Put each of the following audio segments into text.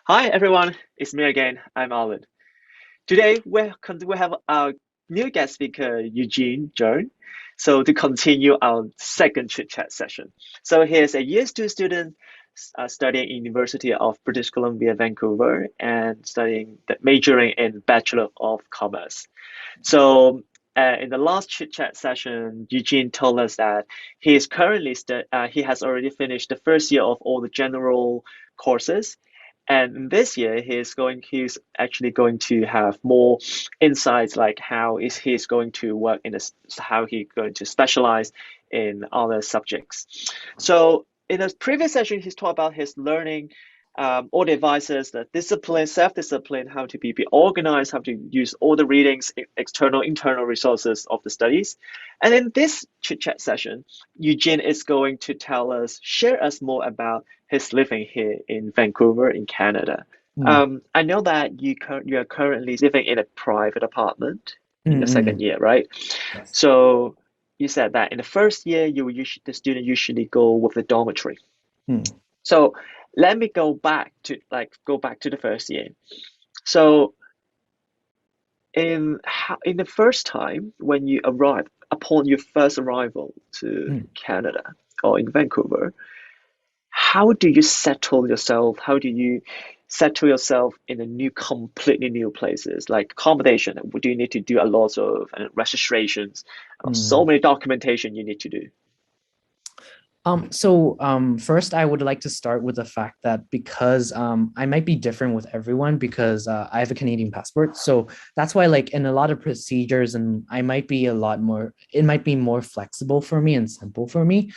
Hi everyone, it's me again. I'm Alan. Today we have our new guest speaker Eugene Cheung. So to continue our second chit chat session. So he is a year 2 student studying in University of British Columbia, Vancouver, and majoring in Bachelor of Commerce. So in the last chit chat session, Eugene told us that he has already finished the first year of all the general courses, and this year he's actually going to have more insights, like he's going to work how he's going to specialize in other subjects. So in a previous session, he's talked about his learning, all the advices, the discipline, self-discipline, how to be organized, how to use all the readings, external, internal resources of the studies. And in this chit-chat session, Eugene is going to share us more about his living here in Vancouver, in Canada. Mm, I know that you are currently living in a private apartment in mm, your second mm. year, right? Yes. So you said that in the first year, the student usually go with the dormitory. Mm, So let me go back to the first year. So in the first time when you arrive, upon your first arrival to mm. Canada or in Vancouver, how do you settle yourself? How do you settle yourself in completely new places like accommodation? Do you need to do a lot of registrations, so Mm. many documentation you need to do? First, I would like to start with the fact that because I might be different with everyone because I have a Canadian passport. So that's why, like, in a lot of procedures, and I might be it might be more flexible for me and simple for me.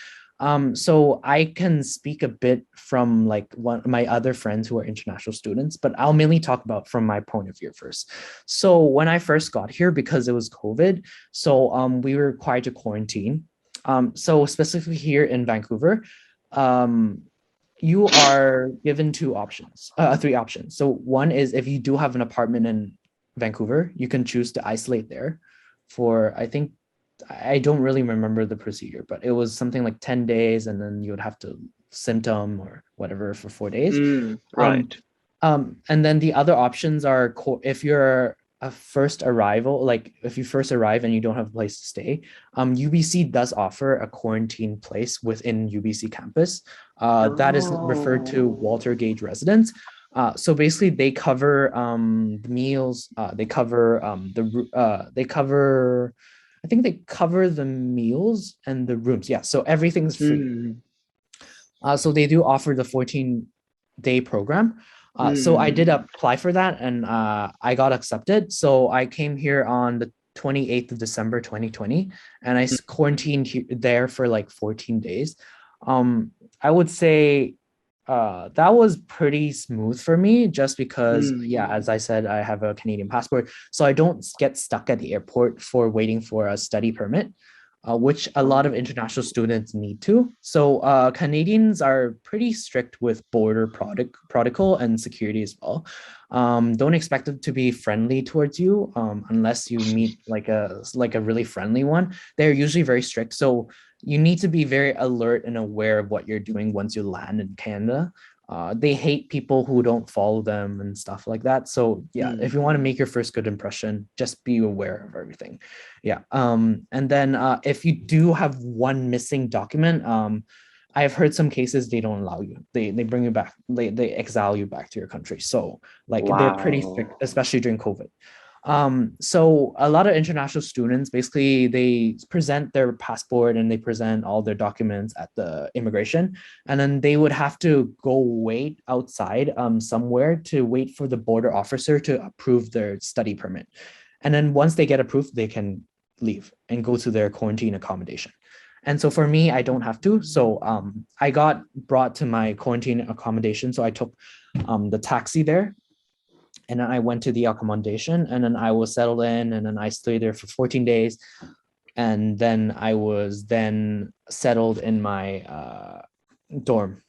So I can speak a bit from like one of my other friends who are international students, but I'll mainly talk about from my point of view first. So when I first got here, because it was COVID, we were required to quarantine. So specifically here in Vancouver, um, you are given three options. So one is if you do have an apartment in Vancouver, you can choose to isolate there for, I think, I don't really remember the procedure, but it was something like 10 days, and then you would have to symptom or whatever for 4 days. Um, Right. and then the other options are if you're a first arrival, like if you first arrive and you don't have a place to stay, UBC does offer a quarantine place within UBC campus. That is referred to Oh. Walter Gage residence. So basically, they cover the meals. They cover. I think they cover the meals and the rooms. Yeah, so everything's free. Hmm. So they do offer the 14-day program. So I did Hmm. apply for that, and I got accepted. So I came here on the 28th of December 2020, and I quarantined there for like 14 days. Um, I would say that was pretty smooth for me just because, yeah, Hmm. as I said, I have a Canadian passport. So I don't get stuck at the airport for waiting for a study permit, which a lot of Oh. international students need to. So Canadians are pretty strict with border protocol and security as well. Don't expect them to be friendly towards you unless you meet like a really friendly one. They're usually very strict. So you need to be very alert and aware of what you're doing once you land in Canada. They hate people who don't follow them and stuff like that. So yeah, if Hmm. you want to make your first good impression, just be aware of everything. Yeah. And then if you do have one missing document, I've heard some cases they don't allow you. They bring you back. They exile you back to your country. So like they're pretty strict, Wow. especially during COVID. So a lot of international students basically they present their passport and they present all their documents at the immigration, and then they would have to go wait outside somewhere to wait for the border officer to approve their study permit. And then once they get approved, they can leave and go to their quarantine accommodation. And so for me, I don't have to. So I got brought to my quarantine accommodation. So I took the taxi there, and then I went to the accommodation, and then I was settled in, and then I stayed there for 14 days. And then I was then settled in my dorm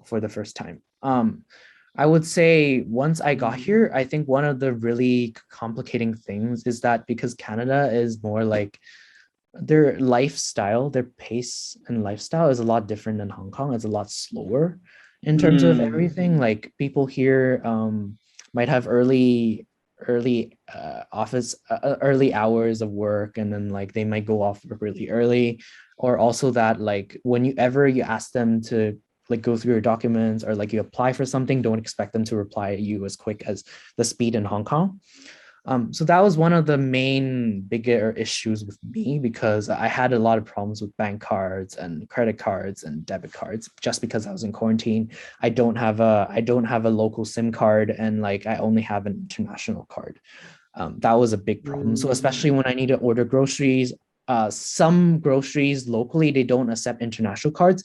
for the first time. I would say once I got here, I think one of the really complicating things is that because Canada is more like their pace and lifestyle is a lot different than Hong Kong. It's a lot slower. in terms of Mm, everything. Like people here might have early hours of work, and then like they might go off work really early, or also that like whenever you ask them to like go through your documents or like you apply for something, don't expect them to reply you as quick as the speed in Hong Kong. So that was one of the main bigger issues with me because I had a lot of problems with bank cards and credit cards and debit cards just because I was in quarantine. I don't have a local SIM card, and like I only have an international card. That was a big problem. So mm, especially when I need to order groceries, some groceries locally they don't accept international cards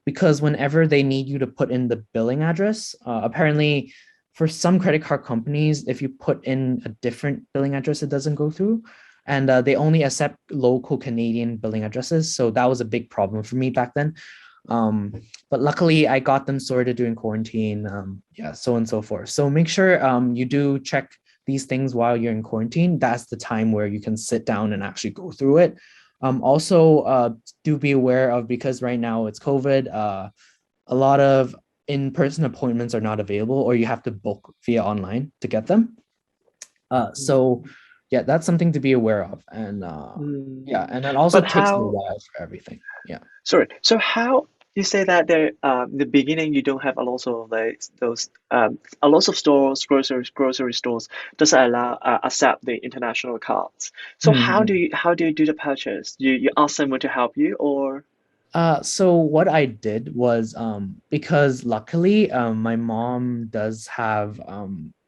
because whenever they need you to put in the billing address, apparently for some credit card companies, if you put in a different billing address, it doesn't go through. And they only accept local Canadian billing addresses. So that was a big problem for me back then. Um, but luckily, I got them sorted during quarantine. Yeah, so on and so forth. So make sure you do check these things while you're in quarantine. That's the time where you can sit down and actually go through it. Also, do be aware of, because right now it's COVID, a lot of in-person appointments are not available, or you have to book via online to get them. So mm, yeah, that's something to be aware of. And mm. yeah, and it also But takes a how, while for everything. Yeah. sorry, so how you say that there, in the beginning you don't have a lot of like those, a lot of stores, grocery stores doesn't allow accept the international cards. So Mhm. how do you do the purchase? You ask someone to help you, or So what I did was because luckily my mom does have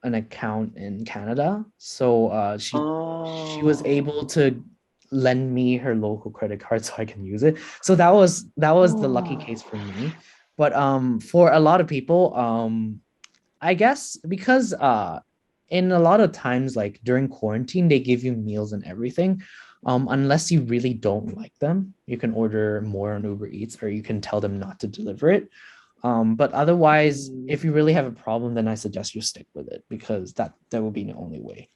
an account in Canada. So she was able oh, to lend me her local credit card so I can use it. So that was the lucky case oh, for me. But for a lot of people, I guess because in a lot of times like during quarantine they give you meals and everything. Unless you really don't like them, you can order more on Uber Eats or you can tell them not to deliver it. But otherwise, mm. if you really have a problem, then I suggest you stick with it because that will be the only way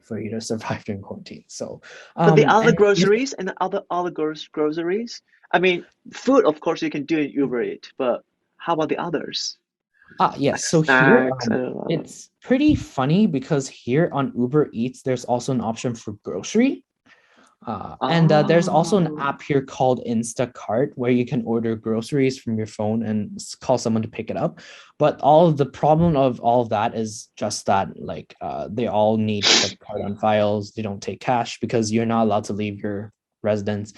for you to survive during quarantine. So, But the other and if groceries and the other groceries, I mean, food of course you can do in Uber Eat, but how about the others yes, like so here snacks? I don't know. it's pretty funny because here on Uber Eats there's also an option for grocery. And there's also an Oh, app here called Instacart where you can order groceries from your phone and call someone to pick it up. But all of the problem of all of that is just that like they all need credit card on files. They don't take cash because you're not allowed to leave your residence.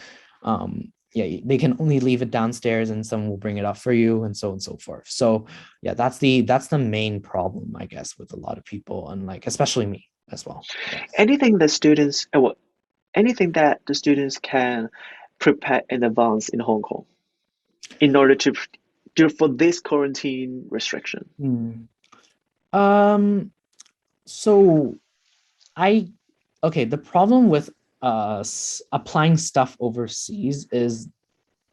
Yeah, they can only leave it downstairs and someone will bring it up for you and so on and so forth. So yeah, that's the main problem, I guess, with a lot of people and like especially me as well. Yes. anything that students, what anything that the students can prepare in advance in Hong Kong in order to do for this quarantine restriction. Hmm. Um, so I okay, the problem with applying stuff overseas is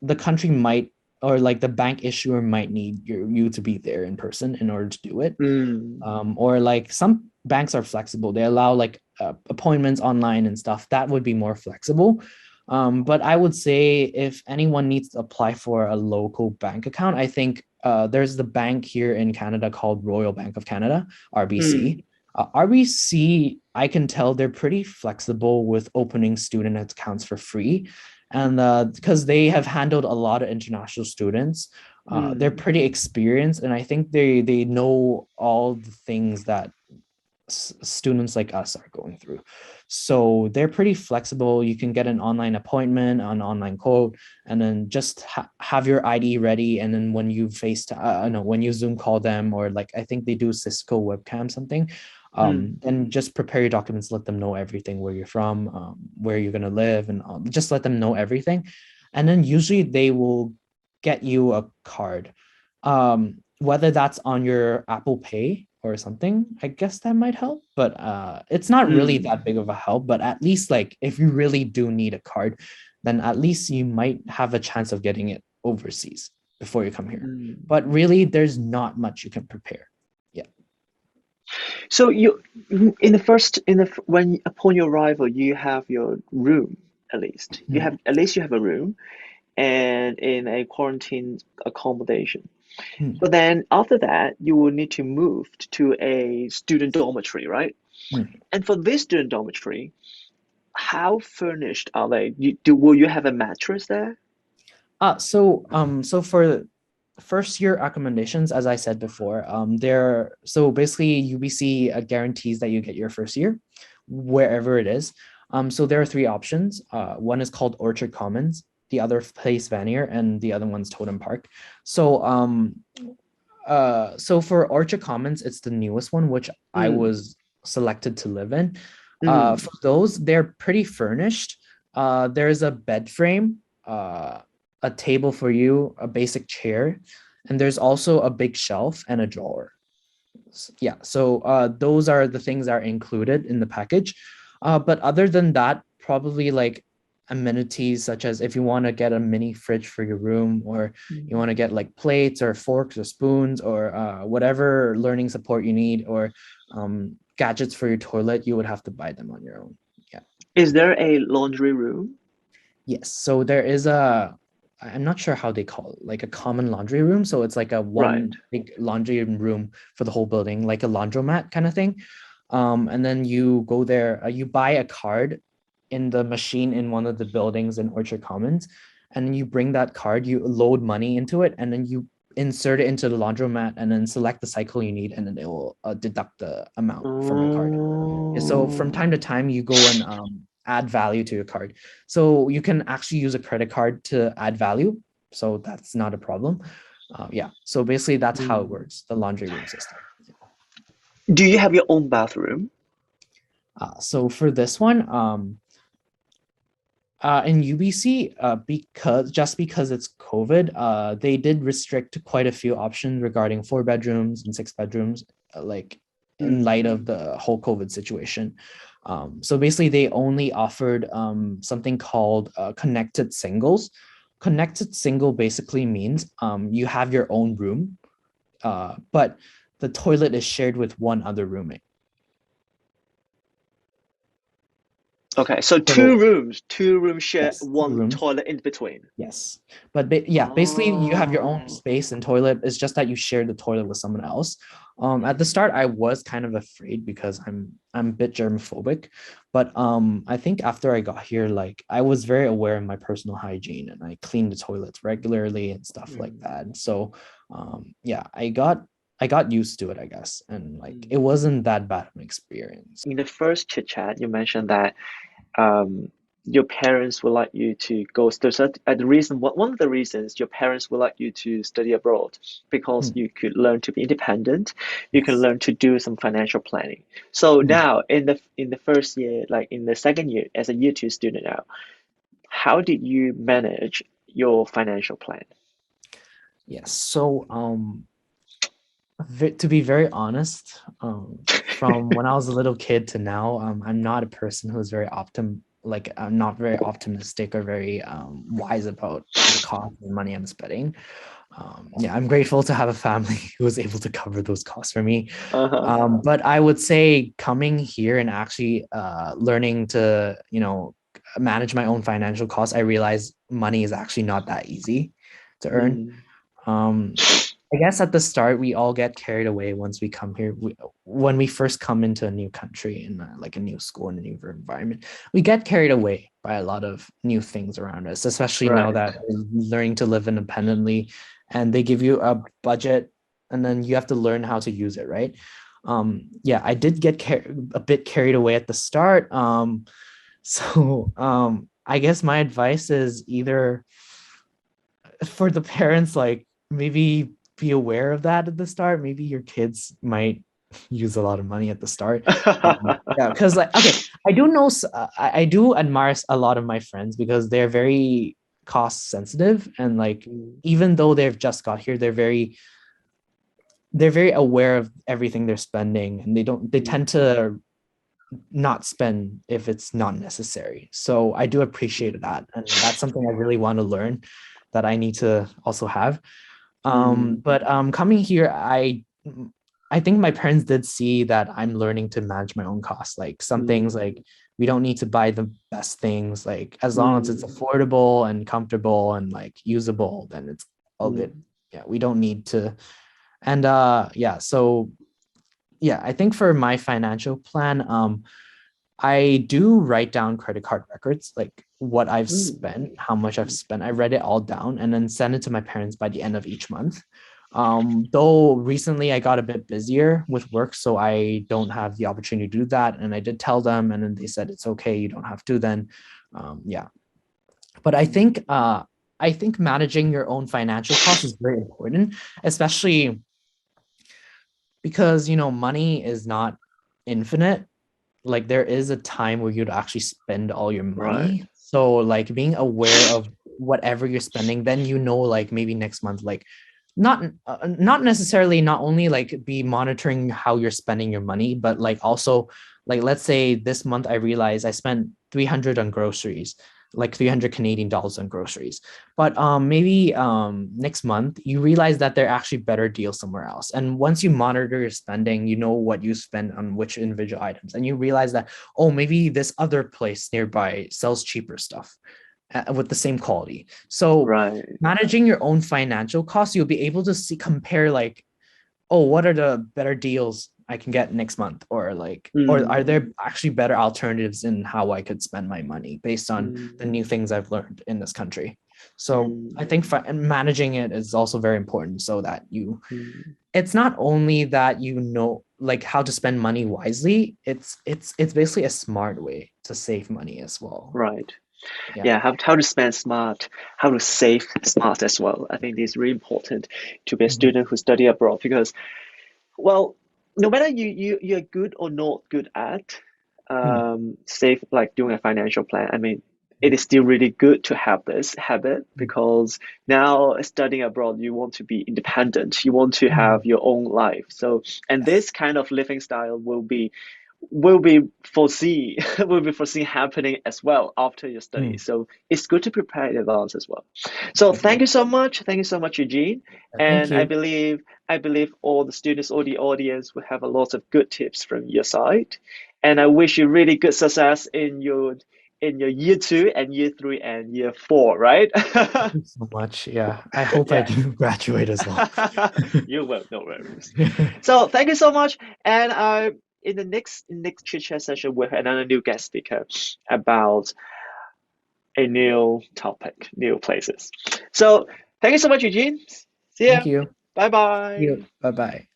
the country might, or like the bank issuer might need you to be there in person in order to do it. Mm, Or like some banks are flexible. They allow like appointments online and stuff. That would be more flexible. But I would say if anyone needs to apply for a local bank account, I think there's the bank here in Canada called Royal Bank of Canada, RBC. mm, RBC, I can tell they're pretty flexible with opening student accounts for free. And because they have handled a lot of international students, they're mm, pretty experienced, and I think they know all the things that students like us are going through. So they're pretty flexible. You can get an online appointment, an online quote, and then just have your ID ready. And then when you no, when you Zoom call them, or like I think they do Cisco webcam something, mm, then just prepare your documents, let them know everything, where you're from, where you're gonna live, and just let them know everything. And then usually they will get you a card, whether that's on your Apple Pay or something. I guess that might help, but it's not really mm, that big of a help. But at least like if you really do need a card, then at least you might have a chance of getting it overseas before you come here. mm. But really, there's not much you can prepare. Yeah. So you in the first in the when upon your arrival you have your room at least. You have Mhm. at least you have a room. and in a quarantine accommodation. Mm, But then after that, you will need to move to a student dormitory, right? mm. And for this student dormitory, how furnished are they? Will you have a mattress there? So for first year accommodations, as I said before, there so basically UBC guarantees that you get your first year wherever it is. So there are three options. One is called Orchard Commons, the other Place Vanier, and the other one's Totem Park. So for Orchard Commons, it's the newest one, which I Mm, was selected to live in. For mm. those, they're pretty furnished. There's a bed frame, a table for you, a basic chair, and there's also a big shelf and a drawer. Yeah, so those are the things that are included in the package. But other than that, probably like amenities such as if you want to get a mini fridge for your room, or you want to get like plates or forks or spoons or whatever learning support you need, or gadgets for your toilet, you would have to buy them on your own. Yeah. Is there a laundry room? Yes. So there is a, I'm not sure how they call it, like a common laundry room. So it's like a Right. one big laundry room for the whole building, like a laundromat kind of thing. And then you go there, you buy a card in the machine in one of the buildings in Orchard Commons, and then you bring that card, you load money into it, and then you insert it into the laundromat and then select the cycle you need, and then it will deduct the amount from your card. Yeah, so from Oh. time to time, you go and add value to your card. So you can actually use a credit card to add value. So that's not a problem. Yeah. So basically, that's how it Mm. works, the laundry room system. Do you have your own bathroom? So for this one, in UBC, because it's COVID, they did restrict quite a few options regarding 4 bedrooms and 6 bedrooms, like in light Mm. of the whole COVID situation. So basically, they only offered something called connected singles. Connected single basically means you have your own room, but the toilet is shared with one other roommate. Okay, so So two rooms share yes, two one rooms. toilet in between. Yes. But yeah, basically you have your own Oh. space and toilet. It's just that you share the toilet with someone else. At the start I was kind of afraid because I'm a bit germophobic, but I think after I got here, like I was very aware of my personal hygiene and I cleaned the toilets regularly and stuff like Mm. that. So yeah, I got used to it, I guess. And like it Mm. wasn't that bad of an experience. In the first chit chat, you mentioned that um, your parents would like you to go study. The reason, one of the reasons your parents would like you to study abroad because Hmm, you could learn to be independent, you can yes. learn to do some financial planning. So Hmm. now, in the first year, like in the second year, as a year two student now, how did you manage your financial plan? Yes. So to be very honest, from when I was a little kid to now, I'm not a person who's like I'm not very optimistic or very wise about the cost and money I'm spending. Yeah, I'm grateful to have a family who was able to cover those costs for me. Uh-huh. But I would say coming here and actually learning to, manage my own financial costs, I realized money is actually not that easy to earn. Mm, Um, I guess at the start, we all get carried away once we come here. When we first come into a new country and like a new school and a new environment, we get carried away by a lot of new things around us, especially now right. that we're learning to live independently and they give you a budget and then you have to learn how to use it, right? Yeah, I did get a bit carried away at the start. I guess my advice is either for the parents, like maybe be aware of that at the start. Maybe your kids might use a lot of money at the start. Yeah, because like okay, I do know I do admire a lot of my friends because they're very cost sensitive and like Mm, even though they've just got here, they're very aware of everything they're spending and they tend mm, to not spend if it's not necessary. So I do appreciate mm, that. And that's something I really want to learn that I need to also have. mm, But coming here, I think my parents did see that I'm learning to manage my own costs. Like some things mm, like we don't need to buy the best things. Like as long as it's Mm, affordable and comfortable and like usable, then it's all good. mm, Yeah, we don't need to. And yeah, so yeah, I think for my financial plan, I do write down credit card records, like what I've mm, spent, how much I've spent. I write it all down and then send it to my parents by the end of each month. Though recently I got a bit busier with work, so I don't have the opportunity to do that. And I did tell them, and then they said it's okay, you don't have to then. Yeah. But mm. I think managing your own financial costs is very important, especially because money is not infinite. Like there is a time where you'd actually spend all your Right. money. So like being aware of whatever you're spending, then like maybe next month, like not necessarily not only like be monitoring how you're spending your money, but like also like let's say this month I realized I spent 300 on groceries, like 300 Canadian dollars on groceries. But maybe next month you realize that there are actually better deals somewhere else. And once you monitor your spending, you know what you spend on which individual items, and you realize that oh maybe this other place nearby sells cheaper stuff with the same quality. So Right. managing your own financial costs, you'll be able to see compare like oh, what are the better deals I can get next month? Or are Mm, there actually better alternatives in how I could spend my money based on the mm, new things I've learned in this country? So mm, I think and managing it is also very important so that mm. it's not only that you know like how to spend money wisely, it's basically a smart way to save money as well. Right. Yeah. Yeah, how to spend smart, how to save smart as well. I think it's really important to be a Mhm. student who study abroad because, well, no matter you're good or not good at Mm. save like doing a financial plan. I mean, it is still really good to have this habit Mm. because now studying abroad, you want to be independent. You want to have Mm. your own life. So, and Yes. this kind of living style will be foreseen will be foreseen happening as well after your study. Mm. So it's good to prepare in advance as well. So thank you Exactly. so much. Thank you so much, Eugene. Thank And I you. believe I believe all the students, all the audience will have a lot of good tips from your side. And I wish you really good success in your year two and year three and year four, right? Thank you so much. Yeah. I hope I Yeah. do graduate as well. You will, no worries. So thank you so much. And in the next chit chat session, we'll have another new guest speaker about a new topic, new places. So thank you so much, Eugene. See ya. Thank you. Bye See bye. you. Bye bye.